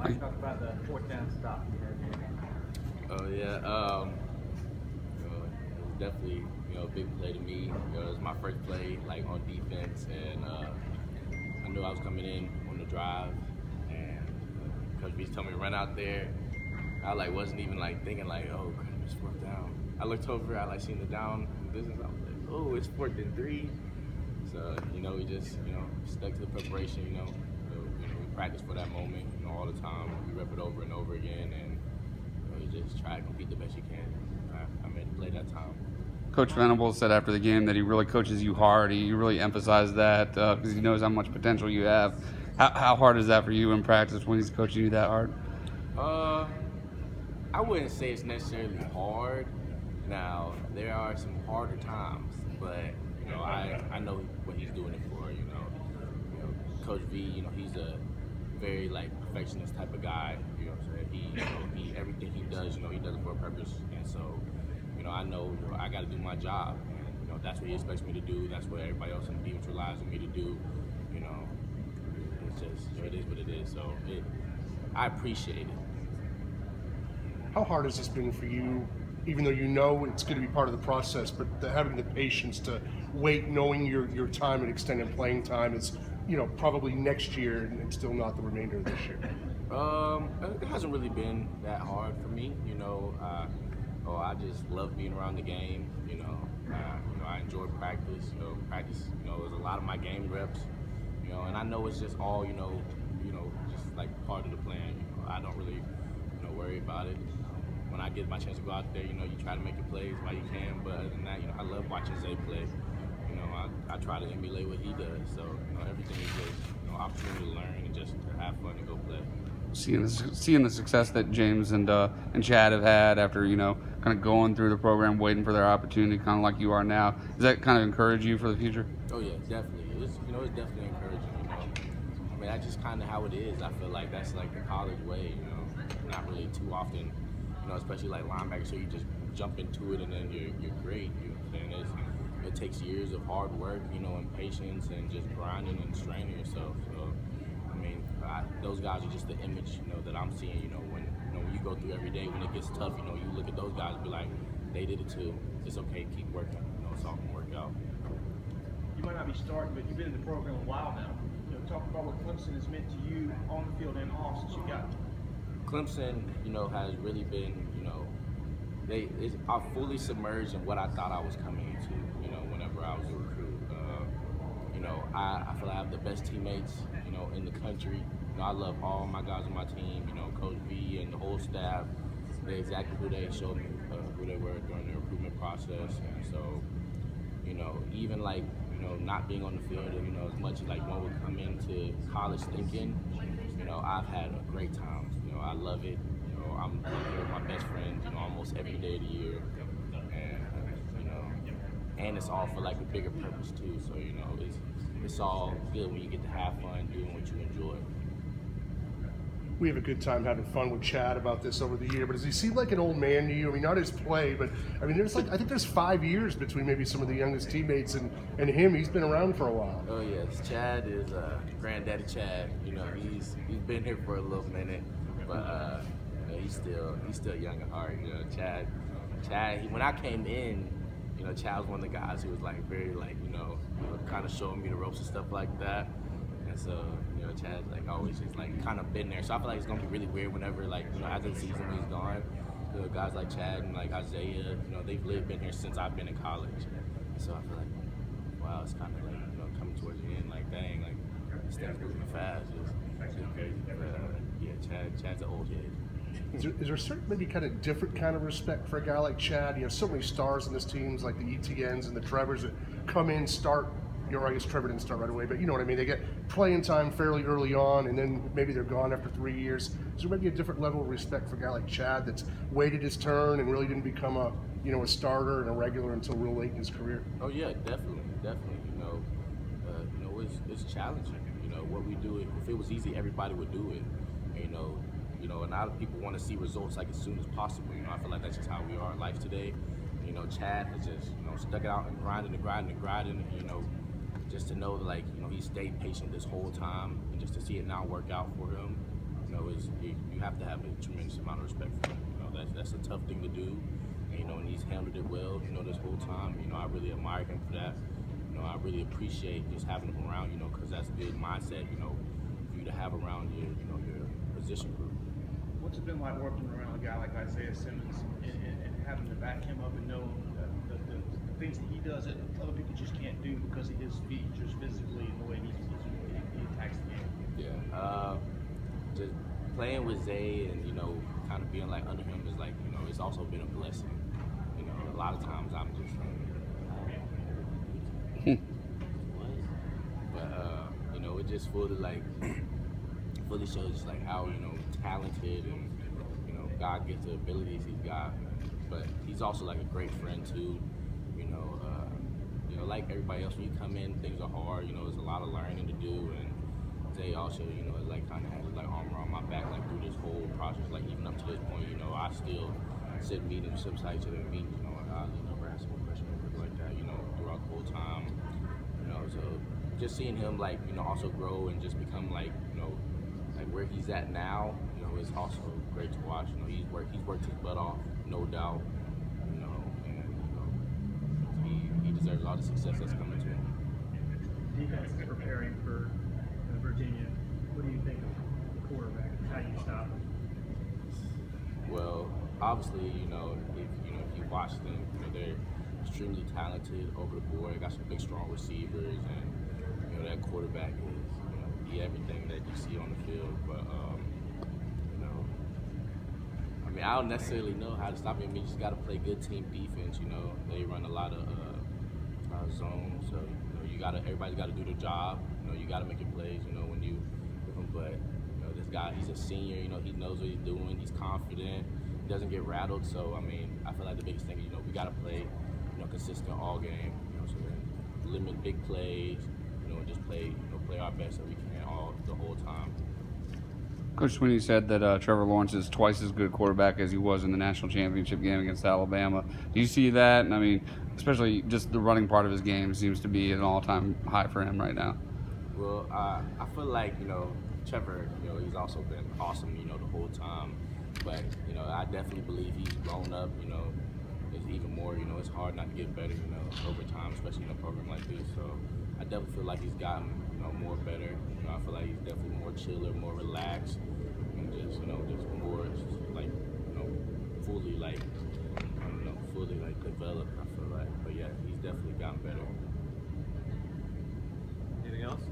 Mike, talk about the fourth down stop you had. Oh yeah, it was definitely a big play to me. It was my first play like on defense, and I knew I was coming in on the drive, and Coach B told me to run out there. I like wasn't even like thinking like, oh crap, it's fourth down. I looked over, I like seen the down distance. I was like, oh, it's 4th and 3. So we just stuck to the preparation. We practice for that moment all the time. We rep it over and over again, and you just try to compete the best you can. I made the play that time. Coach Venables said after the game that he really coaches you hard. He really emphasized that because he knows how much potential you have. How hard is that for you in practice when he's coaching you that hard? I wouldn't say it's necessarily hard. Now there are some harder times, but I know what he's doing it for. Coach V, he's a very like perfectionist type of guy. He everything he does, he does it for a purpose, and so I know I got to do my job, and that's what he expects me to do. That's what everybody else in the defense relies on me to do. It's just it is what it is. So I appreciate it. How hard has this been for you, even though you know it's going to be part of the process, but having the patience to wait, knowing your time and extended playing time is, probably next year and still not the remainder of this year? It hasn't really been that hard for me. I just love being around the game. I enjoy practice. Practice, is a lot of my game reps. And I know it's just all, just like part of the plan. I don't really, worry about it. When I get my chance to go out there, you try to make your plays while you can. But other than that, I love watching Zay play. I try to emulate what he does. So, everything is just, opportunity to learn and just to have fun and go play. Seeing the success that James and Chad have had after kind of going through the program, waiting for their opportunity, kind of like you are now, does that kind of encourage you for the future? Oh yeah, definitely. It's definitely encouraging. I mean, that's just kind of how it is. I feel like that's like the college way. Not really too often. Especially like linebackers, so you just jump into it and then you're great. It takes years of hard work, and patience and just grinding and straining yourself. So, I mean, those guys are just the image, that I'm seeing. When you go through every day, when it gets tough, you look at those guys and be like, they did it too. It's okay, keep working. It's all gonna work out. You might not be starting, but you've been in the program a while now. Talk about what Clemson has meant to you on the field and off since you got here. Clemson, has really been, are fully submerged in what I thought I was coming into, whenever I was a recruit. I feel like I have the best teammates, in the country. I love all my guys on my team, Coach V and the whole staff. They're exactly who they showed me, who they were during the recruitment process. And so, even like, not being on the field, as much as like one would come into college thinking, I've had a great time. I love it. I'm here with my best friends, almost every day of the year, and it's all for like a bigger purpose too. So it's all good when you get to have fun doing what you enjoy. We have a good time having fun with Chad about this over the year, but does he seem like an old man to you? I mean, not his play, but I mean, I think there's 5 years between maybe some of the youngest teammates and him. He's been around for a while. Oh yes, Chad is Granddaddy Chad. He's been here for a little minute, but he's still young at heart. Chad. When I came in, Chad was one of the guys who was like very like kind of showing me the ropes and stuff like that. And so, Chad's like always just like kind of been there. So I feel like it's gonna be really weird whenever like after the season when he's gone. Guys like Chad and like Isaiah, they've been here since I've been in college. And so I feel like, wow, it's kind of like coming towards the end. Like dang, like this thing's moving fast. It's crazy. But Chad's an old head. Is there certain maybe kind of different kind of respect for a guy like Chad? So many stars in this teams like the ETNs and the Trevors that come in, start. I guess Trevor didn't start right away, but you know what I mean. They get playing time fairly early on, and then maybe they're gone after 3 years. Is there maybe a different level of respect for a guy like Chad that's waited his turn and really didn't become a starter and a regular until real late in his career? Oh yeah, definitely. It's challenging. What we do. If it was easy, everybody would do it. And a lot of people want to see results like as soon as possible. I feel like that's just how we are in life today. Chad has just stuck it out and grinding. Just to know that like he stayed patient this whole time, and just to see it now work out for him, is have to have a tremendous amount of respect for him. You know, that's a tough thing to do. And, you know, and he's handled it well, you know, this whole time. You know, I really admire him for that. You know, I really appreciate just having him around, you know, because that's a good mindset, you know, for you to have around your, you know, your position group. What's it been like working around a guy like Isaiah Simmons and having to back him up and know the things that he does that other people just can't do because of his features physically and the way he attacks the game? Yeah, just playing with Zay and, you know, kind of being like under him is like, you know, it's also been a blessing. You know, a lot of times I'm just like, but you know, it just fully like fully shows just like how, you know, talented and, you know, God gives the abilities he's got. But he's also like a great friend too. You know, like everybody else, when you come in, things are hard. You know, there's a lot of learning to do, and Zay also, you know, like kind of had his like arm around my back like through this whole process. Like even up to this point, you know, I still sit in meetings, sit beside each other in meetings. You know, and I never asked him a question or anything like that. You know, throughout the whole time. You know, so just seeing him like, you know, also grow and just become like, you know, like where he's at now, you know, is also great to watch. You know, he's worked his butt off, no doubt. You know, and you know, he deserves all the success that's coming to him. Defense is preparing for Virginia. What do you think of the quarterback? How do you stop him? Well, obviously, you know, if you watch them, you know, they're extremely talented over the board. They got some big, strong receivers, and you know that quarterback is, you know, the everything that you see on the field. But you know, I mean, I don't necessarily know how to stop him. I mean, you just got to play good team defense. You know, they run a lot of zone, so you know, everybody's got to do their job. You know, you got to make your plays. You know, when you with him, but you know, this guy, he's a senior. You know, he knows what he's doing. He's confident. He doesn't get rattled. So I mean, I feel like the biggest thing is, you know, we got to play, you know, consistent all game. You know, so then limit big plays. You know, and just play our best that we can all the whole time. Coach Sweeney said that Trevor Lawrence is twice as good a quarterback as he was in the national championship game against Alabama. Do you see that? And I mean, especially just the running part of his game seems to be an all-time high for him right now. Well, I feel like, you know, Trevor, you know, he's also been awesome, you know, the whole time. But, you know, I definitely believe he's grown up, you know. It's even more, you know, it's hard not to get better, you know, over time, especially in a program like this. So I definitely feel like he's gotten, you know, more better. You know, I feel like he's definitely more chiller, more relaxed, and just, you know, just more, like, you know, fully, like, I don't know, fully, like, developed, I feel like. But yeah, he's definitely gotten better. Anything else?